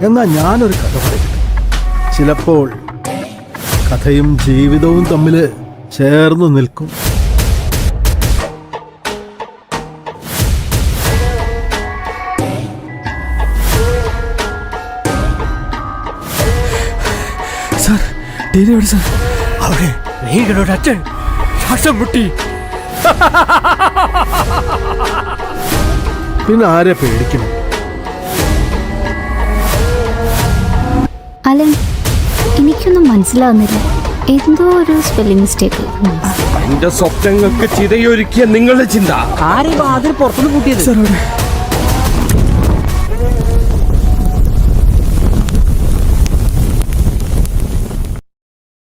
എന്നാ ഞാനൊരു കഥ പറയട്ടെ. ചിലപ്പോൾ കഥയും ജീവിതവും തമ്മിൽ ചേർന്ന് നിൽക്കും. സാർ, ഡീന എവിടെ സാർ? അവിടെ നീകളുടെ അച്ഛൻ ശ്വാസം മുട്ടി. പിന്നെ ആരെ പേടിക്കണം? അലൻ, എനിക്കൊന്നും മനസ്സിലാവുന്നില്ല. എന്തോ ഒരു സ്പെല്ലിംഗ് മിസ്റ്റേക്ക്. എന്റെ സ്വപ്നങ്ങൾക്ക് ചിതയൊരുക്കിയ നിങ്ങളുടെ ചിന്ത ആരെയും അതിൽ പുറത്തുനിന്ന് കൂട്ടിയത്? സാർ, അവിടെ